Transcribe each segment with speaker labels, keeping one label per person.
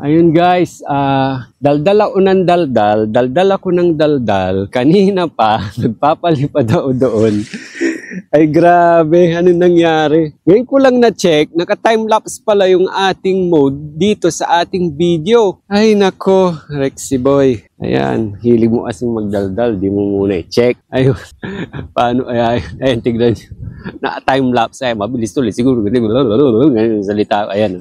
Speaker 1: Ayun guys, daldal ako ng daldal ako ng daldal, kanina pa, nagpapalipad ako doon. Ay grabe, ano nangyari? Ngayon ko lang na-check, naka-timelapse pala yung ating mode dito sa ating video. Ay nako, Rexy boy. Ayan, hilig mo kasing magdaldal, di mo muna i-check. Ayun, paano, ayan, tignan nyo. Naka-timelapse, ay mabilis tuloy, siguro, ganyan salita, ayan.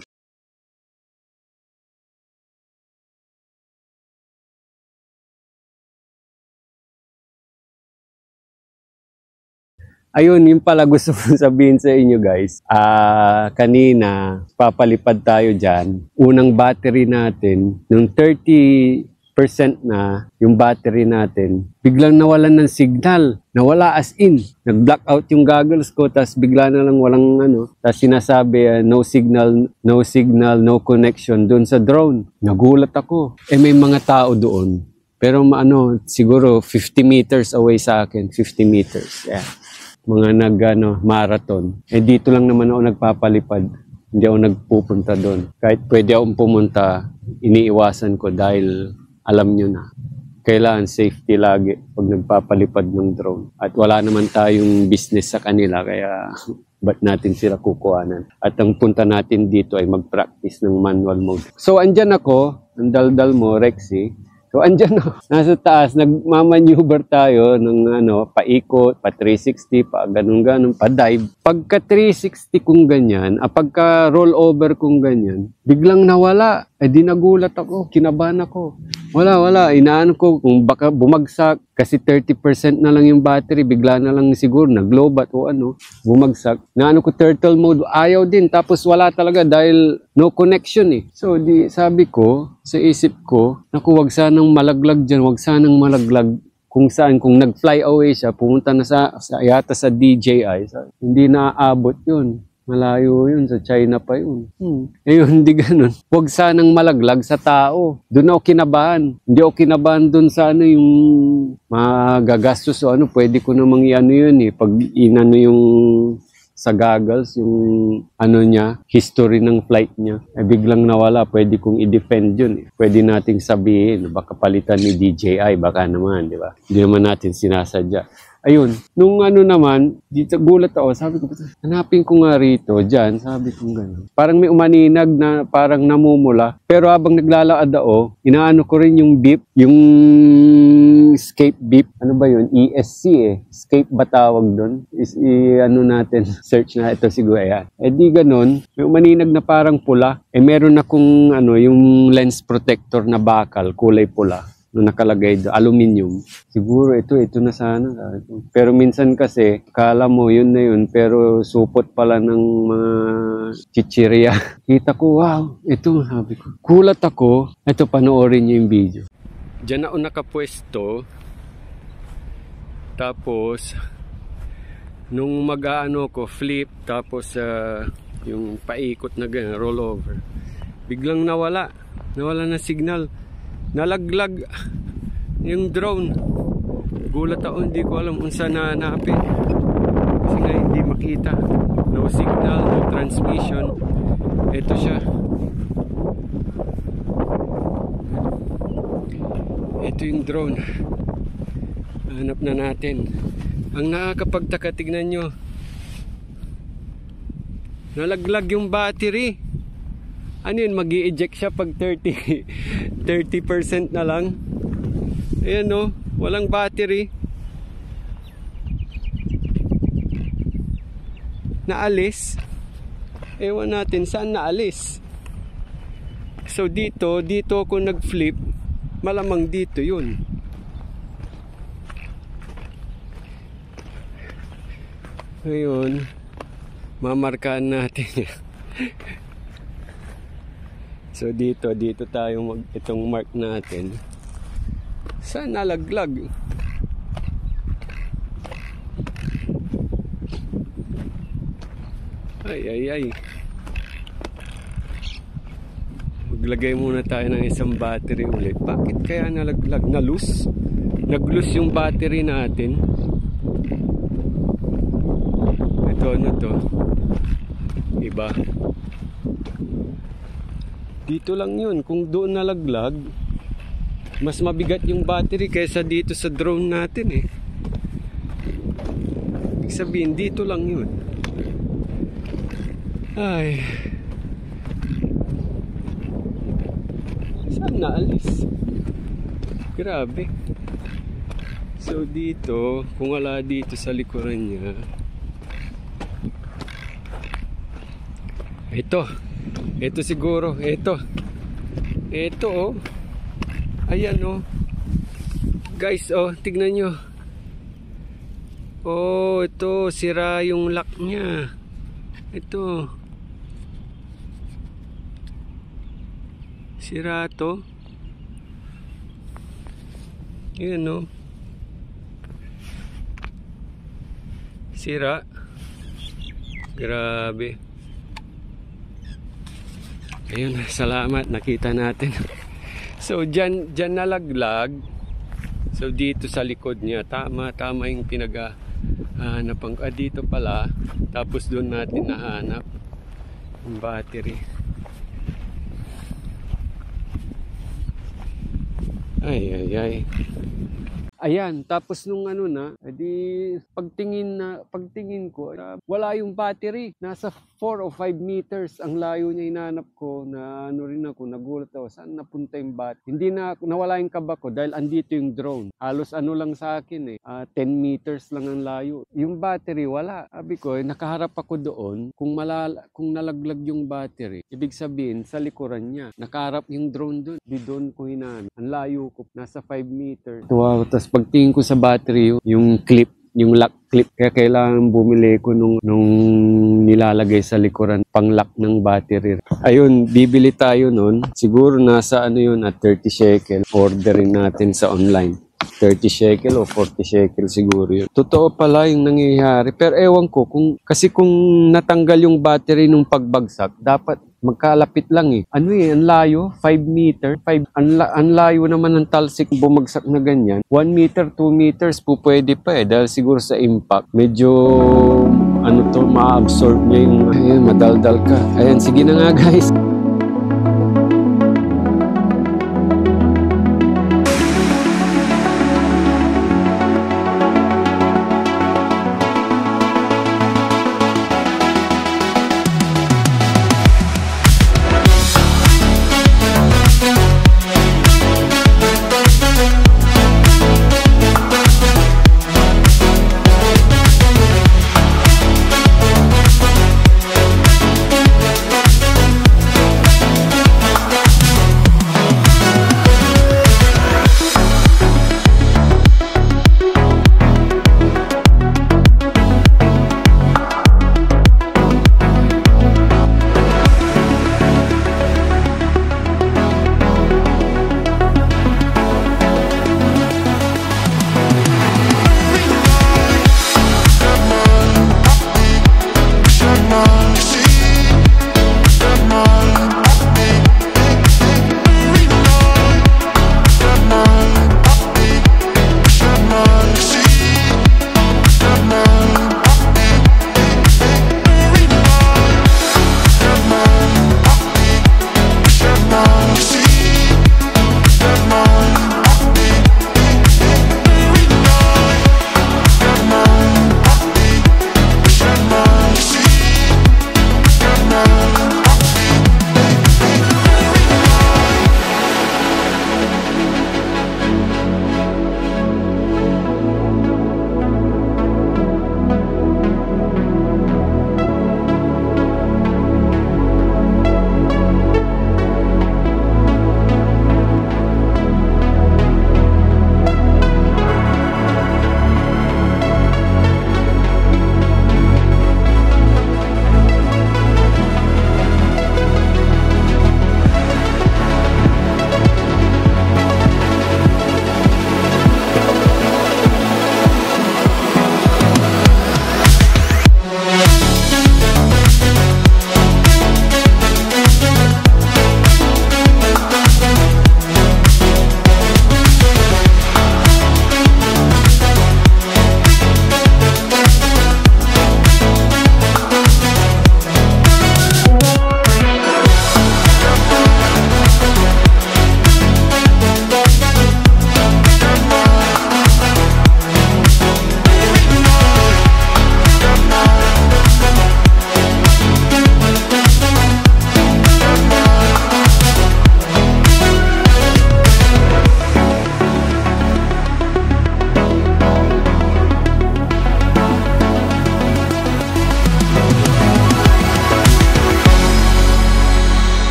Speaker 1: Ayun, yung pala gusto kong sabihin sa inyo guys. Kanina, papalipad tayo dyan. Unang battery natin, nung 30% na yung battery natin, biglang nawalan ng signal. Nawala as in. Nag-blackout yung goggles ko, tapos bigla na lang walang ano. Tapos sinasabi, no signal, no connection doon sa drone. Nagulat ako. May mga tao doon. Pero siguro 50 meters away sa akin. 50 meters. Yeah. Mga marathon. Dito lang naman ako nagpapalipad. Hindi ako nagpupunta doon. Kahit pwede akong pumunta, iniiwasan ko dahil alam nyo na. Kailangan safety lagi pag nagpapalipad ng drone. At wala naman tayong business sa kanila, kaya ba't natin sila kukuhanan? At ang punta natin dito ay mag-practice ng manual mode. So andyan ako, ang daldal mo, Rexy. So andyan no, nasa taas, nagmamaneuver tayo ng paikot, pa 360, pa ganun-ganun, pa dive. Pagka 360 kung ganyan, pagka rollover kung ganyan, biglang nawala. Di nagulat ako, kinabahan ako. Wala, inaano ko kung baka bumagsak kasi 30% na lang yung battery, bigla na lang siguro naglobat o bumagsak. Naano ko turtle mode, ayaw din, tapos wala talaga dahil no connection eh. So di sabi ko, sa isip ko, naku wag sanang malaglag dyan, wag sanang malaglag kung saan, kung nag-fly away siya, pumunta na yata sa DJI, hindi naaabot yun. Malayo yun, sa China pa yun. Ayun, hindi ganun. Huwag sanang malaglag sa tao. Doon ako kinabahan. Hindi ako kinabahan doon sa yung magagastos o pwede ko namang yun eh. Pag yung sa goggles, yung niya, history ng flight niya. Biglang nawala, pwede kong i-defend yun eh. Pwede nating sabihin, baka palitan ni DJI, baka naman, di ba? Hindi naman natin sinasadya. Ayun, nung naman, dito gulat ako, sabi ko, hanapin ko nga rito, dyan, sabi ko gano'n. Parang may umaninag na parang namumula. Pero habang naglalakad ako, inaano ko rin yung beep, yung escape beep. Ano ba yun? ESC eh. Escape ba tawag doon? Natin, search na ito siguro yan. Di gano'n, may umaninag na parang pula. Meron akong yung lens protector na bakal, kulay pula. No nakalagay doon, aluminium. Siguro ito na sana. Pero minsan kasi, kala mo yun na yun, pero supot pala ng mga chichirya. Kita ko, wow, ito, sabi ko. Kulat ako, ito panoorin niyo yung video. Diyan ako nakapwesto. Tapos, nung mag-aano ko, flip, tapos yung paikot na ganyan, rollover. Biglang nawala na signal. Nalaglag yung drone. Gulat ako, hindi ko alam kung saan nahanapin. Kasi nga hindi makita. No signal, no transmission. Ito siya. Ito yung drone. Hanap na natin. Ang nakakapagtaka, tignan nyo. Nalaglag yung battery. Ano yun, mag-i-eject siya pag 30% na lang. Ayan walang battery. Naalis. Ewan natin saan naalis. So dito ako nag-flip. Malamang dito yun. Ngayon, mamarkaan natin. So dito tayo itong mark natin. Saan nalaglag? Ay. Maglagay muna tayo ng isang battery ulit. Bakit kaya nalaglag? Nag-loose yung battery natin. Ito, to? Iba. Dito lang yun. Kung doon nalaglag, mas mabigat yung battery kaysa dito sa drone natin eh. Ibig sabihin, dito lang yun. Ay. Saan naalis? Grabe. So dito, kung wala dito sa likuran niya, ito siguro, ito oh. Ayan oh. Guys oh, tignan nyo. Oh, ito, sira yung lock niya. Ito. Sira to. Ayan oh. Sira. Grabe. Ayun, salamat, nakita natin. So dyan nalaglag. So dito sa likod niya, tama yung pinag-hanapan ko. Dito pala, tapos doon natin nahanap yung battery. Ay. Ayan, tapos nung ano na, edi pagtingin ko, wala yung battery. Nasa 4 o 5 meters ang layo niya, hinanap ko, na ano rin ako, nagulat ako, saan napunta yung battery? Hindi na, nawala yung kaba ko dahil andito yung drone. Halos ano lang sa akin 10 meters lang ang layo. Yung battery, wala. Sabi ko, nakaharap ako doon, kung nalaglag yung battery, ibig sabihin, sa likuran niya, nakaharap yung drone doon. Di doon ko hinanap. Ang layo ko, nasa 5 meters. Wow, tas pagtingin ko sa battery, yung clip, yung lock clip, kaya kailangan bumili ko nung nilalagay sa likuran, pang lock ng battery. Ayun, bibili tayo nun. Siguro nasa ano yun, at 30 shekel. Orderin natin sa online. 30 shekel o 40 shekel siguro yun. Totoo pala yung nangyayari. Pero ewan ko, kasi kung natanggal yung battery nung pagbagsak, dapat magkalapit lang eh. Ano ang layo? 5 meter? Ang layo naman ng talsik bumagsak na ganyan. 1 meter, 2 meters po pwede pa eh. Dahil siguro sa impact, medyo ma-absorb niya yung madaldal ka. Ayan, sige na nga guys.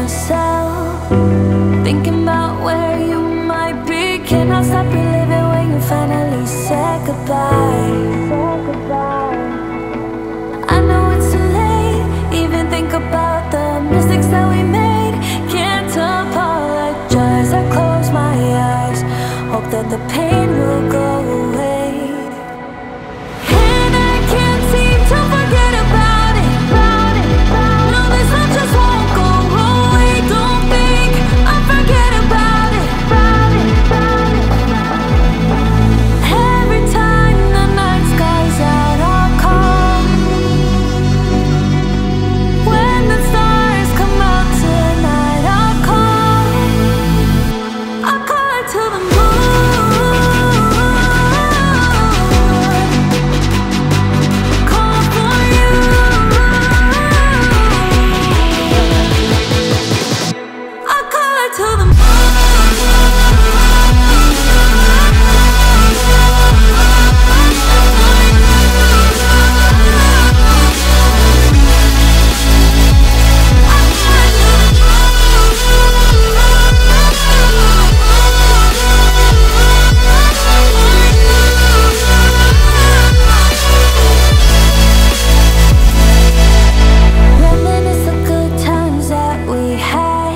Speaker 2: myself, thinking about where you might be. Cannot stop reliving when you finally said goodbye. I know it's too late, even think about the mistakes that we made. Can't apologize, I close my eyes, hope that the pain will go away. And I can't seem to forget about it. No, this love just won't go away. Don't think I'll forget about it. Every time the night sky's out, I'll call. When the stars come out tonight, I'll call. I'll call it to the moon. Call for you. I'll call it to the moon. Reminisce the good times that we had.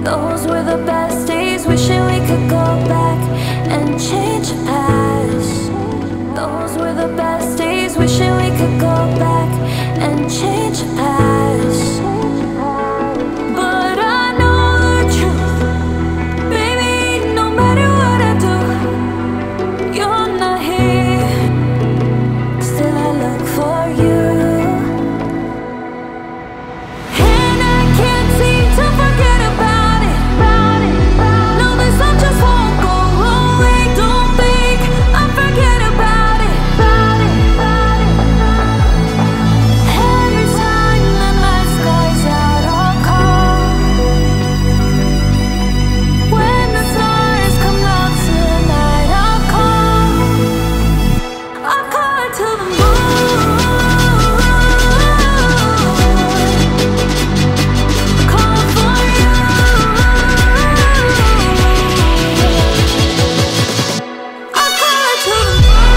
Speaker 2: Those were the best days, wishing we could go back and change the past. Those were the best days, wishing we could go back and change the past. But I know the truth, baby, no matter what I do, you're not here. Still I look for you. And I can't seem to forget about it. No, this love just won't go away. Don't think I'll forget about it. Every time the night sky's out, I'll call. When the stars come out tonight, I'll call. I'll call it to the moon. Call for you. I'll call it to the moon.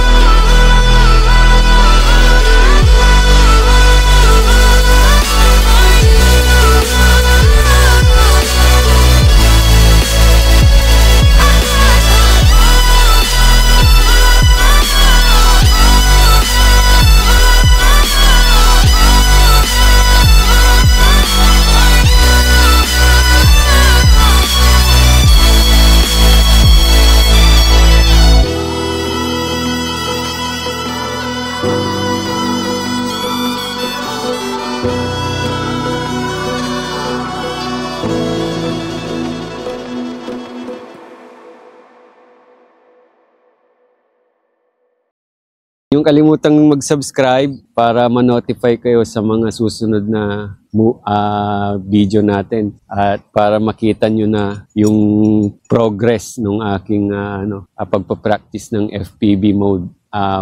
Speaker 1: Yung kalimutang mag-subscribe para ma-notify kayo sa mga susunod na video natin at para makita nyo na yung progress ng aking pagpapractice ng FPV mode,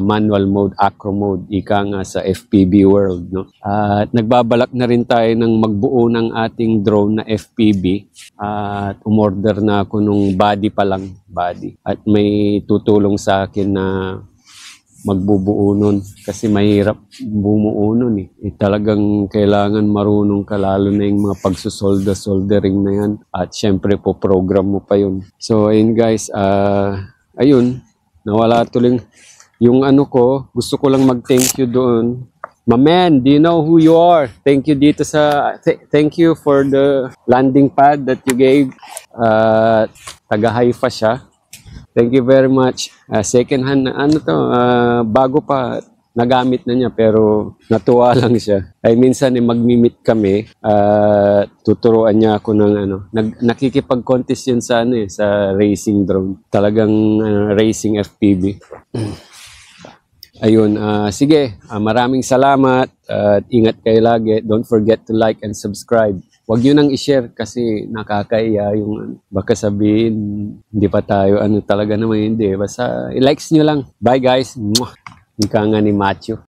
Speaker 1: manual mode, acro mode, ika nga sa FPV world. No? At nagbabalak na rin tayo ng magbuo ng ating drone na FPV at umorder na ako nung body pa lang, body. At may tutulong sa akin na magbubuo nun kasi mahirap bumuo nun eh. Talagang kailangan marunong ka, lalo na yung mga pagsusolda-soldering na yan at syempre po program mo pa yun. So ayun guys, ayun, nawala tuloy yung ano ko. Gusto ko lang mag-thank you doon. My man, do you know who you are? Thank you dito sa thank you for the landing pad that you gave. Taga-Haifa siya. Thank you very much. Second hand na ano to, bago pa, nagamit na niya pero natuwa lang siya. Ay minsan magmi-meet kami, tuturuan niya ako ng nakikipag-contest yun sa sa racing drone. Talagang racing FPV. Ayun, sige, maraming salamat at ingat kayo lagi. Don't forget to like and subscribe. Huwag nyo nang i-share kasi nakakaiya yung baka sabihin hindi pa tayo talaga naman hindi. Basta i-likes nyo lang. Bye guys. Ika nga ni Matthew.